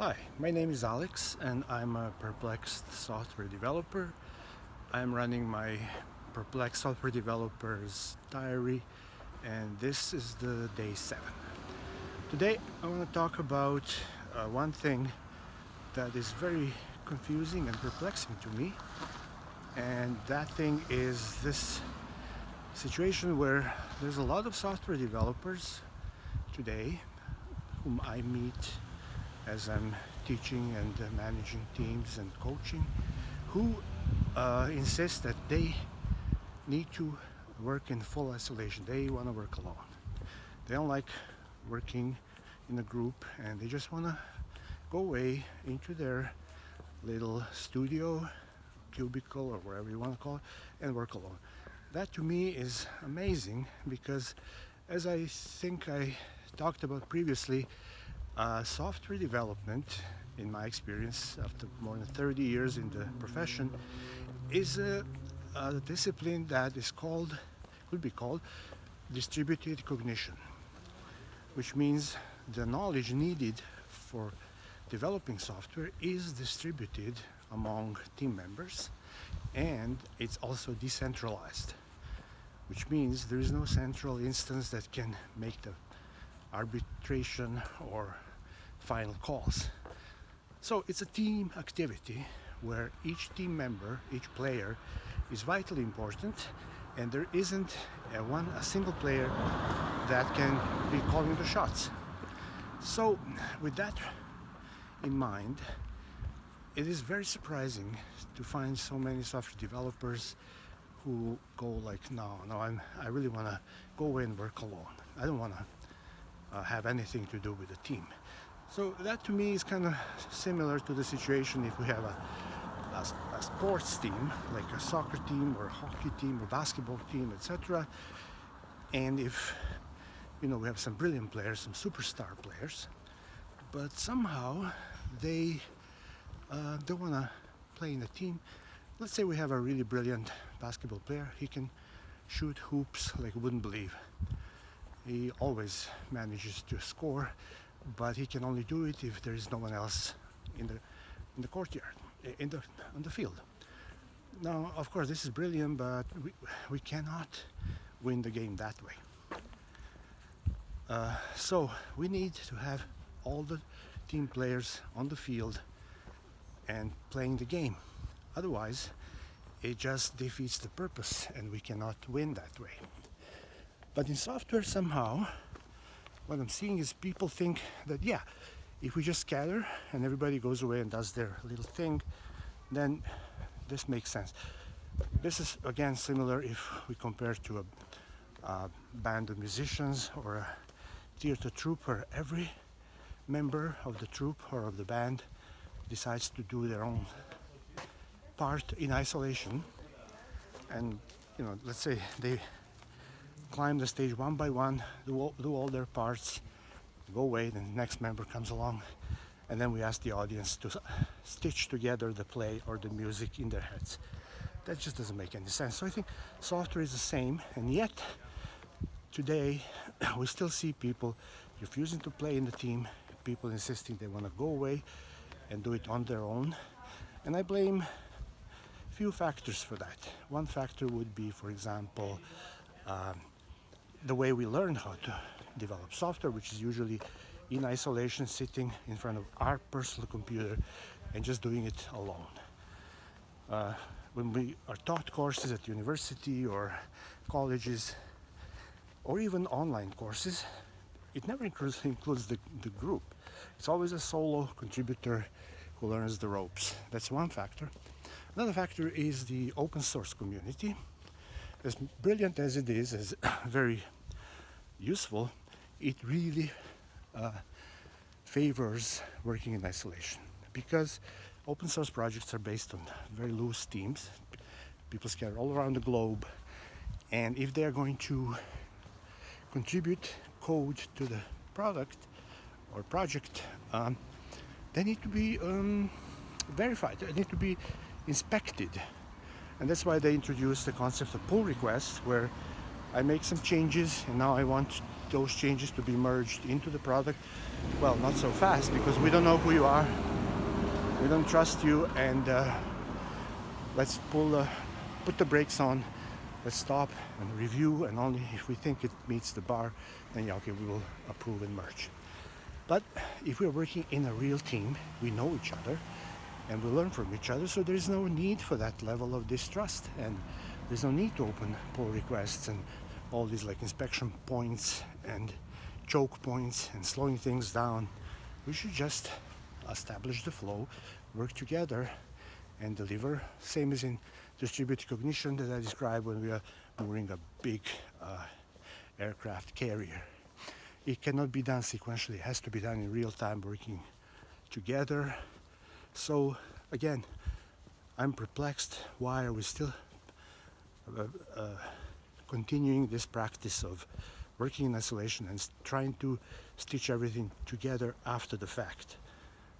Hi, my name is Alex and I'm a perplexed software developer. I'm running my perplexed software developer's diary and this is the day 7. Today I want to talk about one thing that is very confusing and perplexing to me, and that thing is this situation where there's a lot of software developers today whom I meet as I'm teaching and managing teams and coaching, who insist that they need to work in full isolation. They want to work alone. They don't like working in a group and they just want to go away into their little studio, cubicle, or wherever you want to call it, and work alone. That to me is amazing because, as I think I talked about previously, software development, in my experience after more than 30 years in the profession, is a discipline that could be called distributed cognition, which means the knowledge needed for developing software is distributed among team members, and it's also decentralized, which means there is no central instance that can make the arbitration or final calls. So it's a team activity where each team member, each player is vitally important, and there isn't a single player that can be calling the shots. So with that in mind, it is very surprising to find so many software developers who go like, no, I really want to go away and work alone. I don't want to have anything to do with the team. So that to me is kind of similar to the situation if we have a sports team, like a soccer team or a hockey team or basketball team, etc. And if we have some brilliant players, some superstar players, but somehow they don't want to play in a team. Let's say we have a really brilliant basketball player. He can shoot hoops like you wouldn't believe. He always manages to score, but he can only do it if there is no one else in the courtyard, on the field. Now, of course, this is brilliant, but we cannot win the game that way. So we need to have all the team players on the field and playing the game. Otherwise, it just defeats the purpose, and we cannot win that way. But in software, somehow, what I'm seeing is people think that, if we just scatter and everybody goes away and does their little thing, then this makes sense. This is, again, similar if we compare to a band of musicians or a theater troupe where every member of the troupe or of the band decides to do their own part in isolation. And, let's say they climb the stage one by one, do all their parts, go away, then the next member comes along, and then we ask the audience to stitch together the play or the music in their heads. That just doesn't make any sense. So I think software is the same, and yet today we still see people refusing to play in the team, people insisting they want to go away and do it on their own. And I blame a few factors for that. One factor would be, for example, the way we learn how to develop software, which is usually in isolation, sitting in front of our personal computer and just doing it alone. When we are taught courses at university or colleges or even online courses, it never includes the group. It's always a solo contributor who learns the ropes. That's one factor. Another factor is the open source community. As brilliant as it is, as very useful, it really favors working in isolation, because open source projects are based on very loose teams, people scattered all around the globe, and if they are going to contribute code to the product or project, they need to be verified, they need to be inspected. And that's why they introduced the concept of pull requests, where I make some changes and now I want those changes to be merged into the product. Well, not so fast, because we don't know who you are, we don't trust you, and let's put the brakes on, let's stop and review, and only if we think it meets the bar, then yeah, okay, we will approve and merge. But if we're working in a real team, we know each other and we learn from each other, so there's no need for that level of distrust, and there's no need to open pull requests and all these like inspection points and choke points and slowing things down. We should just establish the flow, work together, and deliver. Same as in distributed cognition that I described when we are moving a big aircraft carrier. It cannot be done sequentially, it has to be done in real time, working together. So again, I'm perplexed. Why are we still continuing this practice of working in isolation and trying to stitch everything together after the fact?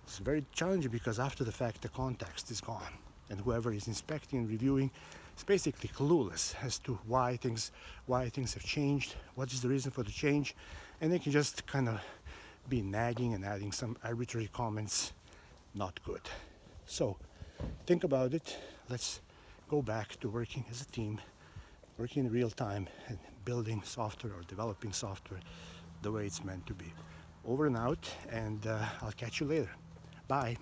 It's very challenging because after the fact the context is gone, and whoever is inspecting and reviewing is basically clueless as to why things have changed, what is the reason for the change, and they can just kind of be nagging and adding some arbitrary comments. Not good. So think about it. Let's go back to working as a team, working in real time, and building software or developing software the way it's meant to be. Over and out, and I'll catch you later. Bye.